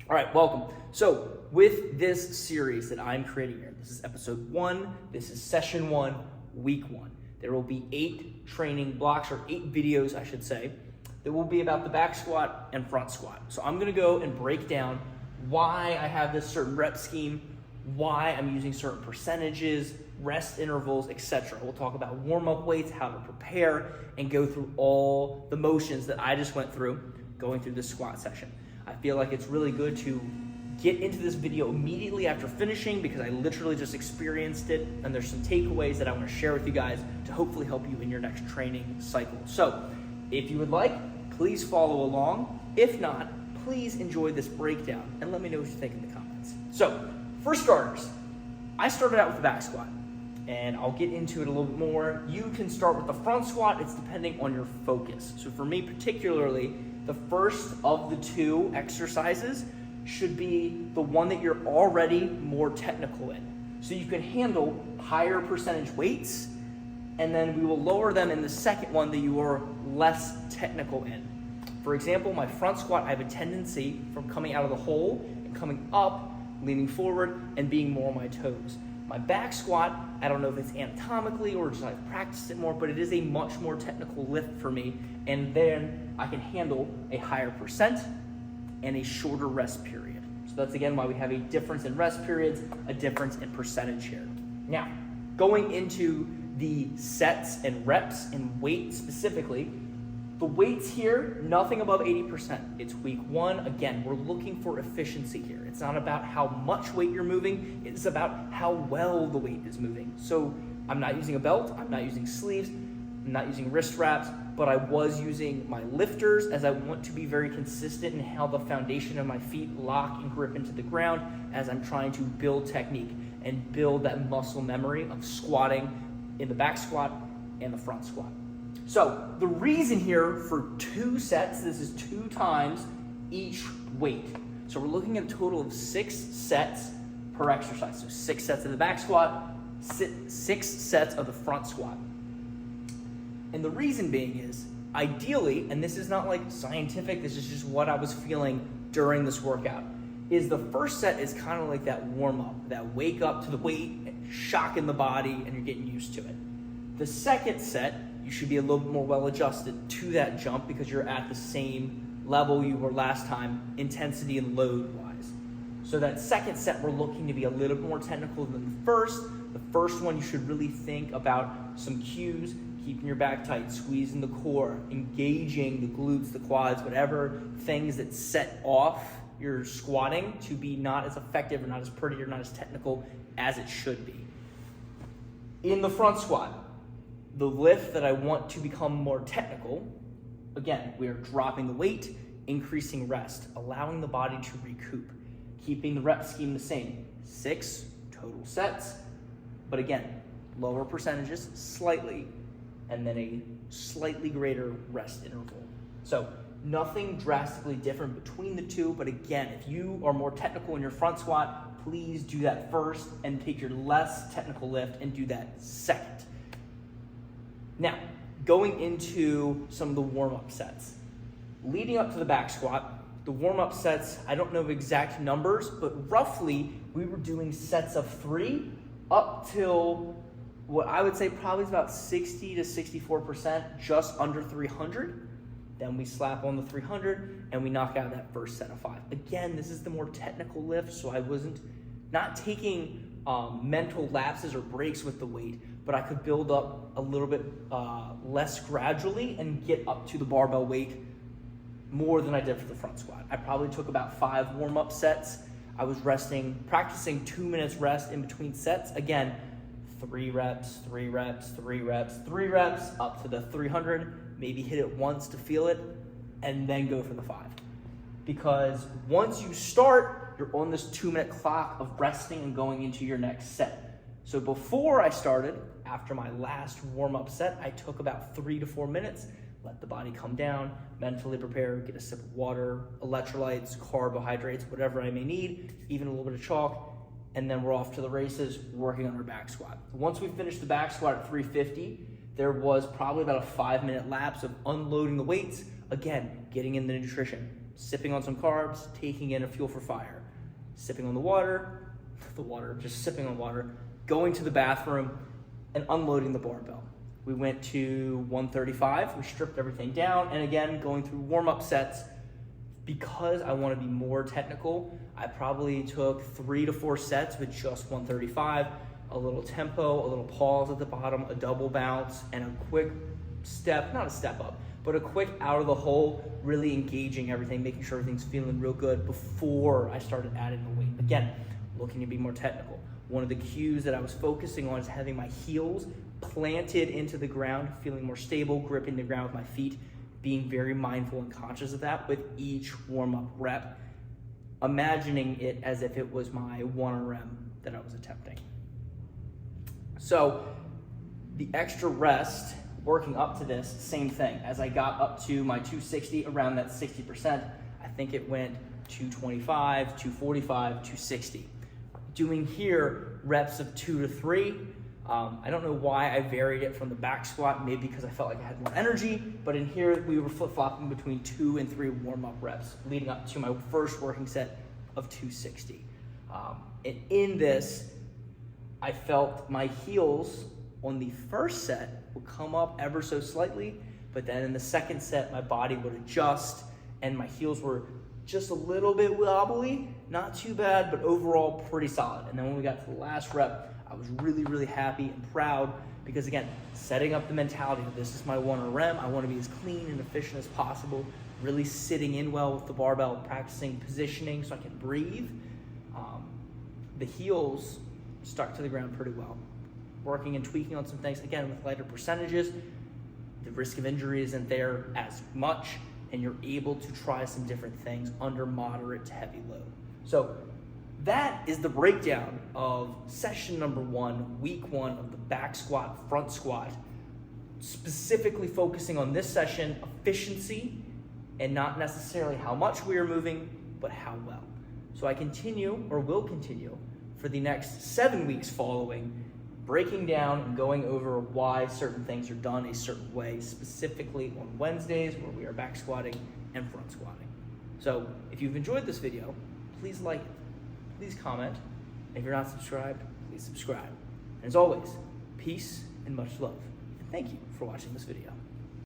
All right, welcome. So with this series that I'm creating here, this is episode 1, this is session 1, week 1. There will be 8 training blocks, or 8 videos, I should say, that will be about the back squat and front squat. So I'm gonna go and break down why I have this certain rep scheme, why I'm using certain percentages, rest intervals, etc. We'll talk about warm-up weights, how to prepare, and go through all the motions that I just went through going through this squat session. I feel like it's really good to get into this video immediately after finishing because I literally just experienced it, and there's some takeaways that I want to share with you guys to hopefully help you in your next training cycle. So if you would like, please follow along. If not, please enjoy this breakdown and let me know what you think in the comments. So for starters, I started out with the back squat, and I'll get into it a little bit more. You can start with the front squat. It's depending on your focus. So for me particularly, the first of the 2 exercises should be the one that you're already more technical in. So you can handle higher percentage weights, and then we will lower them in the second one that you are less technical in. For example, my front squat, I have a tendency from coming out of the hole and coming up, leaning forward, and being more on my toes. My back squat, I don't know if it's anatomically or just I've practiced it more, but it is a much more technical lift for me, and then I can handle a higher percent and a shorter rest period. So that's again why we have a difference in rest periods, a difference in percentage here. Now, going into the sets and reps and weight specifically, the weights here, nothing above 80%. It's week 1. Again, we're looking for efficiency here. It's not about how much weight you're moving, it's about how well the weight is moving. So I'm not using a belt, I'm not using sleeves, I'm not using wrist wraps, but I was using my lifters as I want to be very consistent in how the foundation of my feet lock and grip into the ground as I'm trying to build technique and build that muscle memory of squatting in the back squat and the front squat. So the reason here for 2 sets, this is 2 times each weight. So we're looking at a total of 6 sets per exercise. So 6 sets of the back squat, 6 sets of the front squat. And the reason being is, ideally, and this is not like scientific, this is just what I was feeling during this workout, is the first set is kind of like that warm up, that wake up to the weight, shock in the body, and you're getting used to it. The second set, you should be a little bit more well adjusted to that jump because you're at the same level you were last time, intensity and load wise. So that second set, we're looking to be a little bit more technical than the first. The first one, you should really think about some cues, keeping your back tight, squeezing the core, engaging the glutes, the quads, whatever things that set off your squatting to be not as effective or not as pretty or not as technical as it should be. In the front squat, the lift that I want to become more technical, again, we are dropping the weight, increasing rest, allowing the body to recoup, keeping the rep scheme the same, 6 total sets, but again, lower percentages slightly, and then a slightly greater rest interval. So nothing drastically different between the 2, but again, if you are more technical in your front squat, please do that first and take your less technical lift and do that second. Now, going into some of the warm-up sets. Leading up to the back squat, the warm-up sets, I don't know the exact numbers, but roughly we were doing sets of 3 up till what I would say probably is about 60 to 64%, just under 300. Then we slap on the 300 and we knock out that first set of 5. Again, this is the more technical lift, so I wasn't not taking mental lapses or breaks with the weight, but I could build up a little bit less gradually and get up to the barbell weight more than I did for the front squat. I probably took about 5 warm-up sets. I was practicing 2 minutes rest in between sets. Again, 3 reps, 3 reps, 3 reps, 3 reps, up to the 300, maybe hit it once to feel it, and then go for the 5. Because once you start, you're on this 2-minute clock of resting and going into your next set. So before I started, after my last warm-up set, I took about 3 to 4 minutes, let the body come down, mentally prepare, get a sip of water, electrolytes, carbohydrates, whatever I may need, even a little bit of chalk, and then we're off to the races working on our back squat. Once we finished the back squat at 350, there was probably about a 5-minute lapse of unloading the weights, again, getting in the nutrition, sipping on some carbs, taking in a fuel for fire, sipping on just sipping on water, going to the bathroom, and unloading the barbell. We went to 135, we stripped everything down, and again, going through warm-up sets. Because I want to be more technical, I probably took 3 to 4 sets with just 135, a little tempo, a little pause at the bottom, a double bounce, and a quick step, not a step up, but a quick out of the hole, really engaging everything, making sure everything's feeling real good before I started adding the weight. Again, looking to be more technical. One of the cues that I was focusing on is having my heels planted into the ground, feeling more stable, gripping the ground with my feet, being very mindful and conscious of that with each warm-up rep, imagining it as if it was my 1RM that I was attempting. So the extra rest, working up to this, same thing. As I got up to my 260, around that 60%, I think it went 225, 245, 260. Doing here reps of 2 to 3. I don't know why I varied it from the back squat, maybe because I felt like I had more energy, but in here we were flip-flopping between 2 and 3 warm-up reps, leading up to my first working set of 260. And in this, I felt my heels on the first set would come up ever so slightly, but then in the second set, my body would adjust and my heels were just a little bit wobbly, not too bad, but overall pretty solid. And then when we got to the last rep, I was really, really happy and proud because again, setting up the mentality of this is my 1RM, I want to be as clean and efficient as possible, really sitting in well with the barbell, practicing positioning so I can breathe. The heels stuck to the ground pretty well. Working and tweaking on some things, again, with lighter percentages, the risk of injury isn't there as much, and you're able to try some different things under moderate to heavy load. So that is the breakdown of session number 1, week 1 of the back squat, front squat, specifically focusing on this session, efficiency, and not necessarily how much we are moving, but how well. So I will continue for the next 7 weeks following, breaking down and going over why certain things are done a certain way, specifically on Wednesdays where we are back squatting and front squatting. So if you've enjoyed this video, please like it, please comment. If you're not subscribed, please subscribe. And as always, peace and much love. And thank you for watching this video.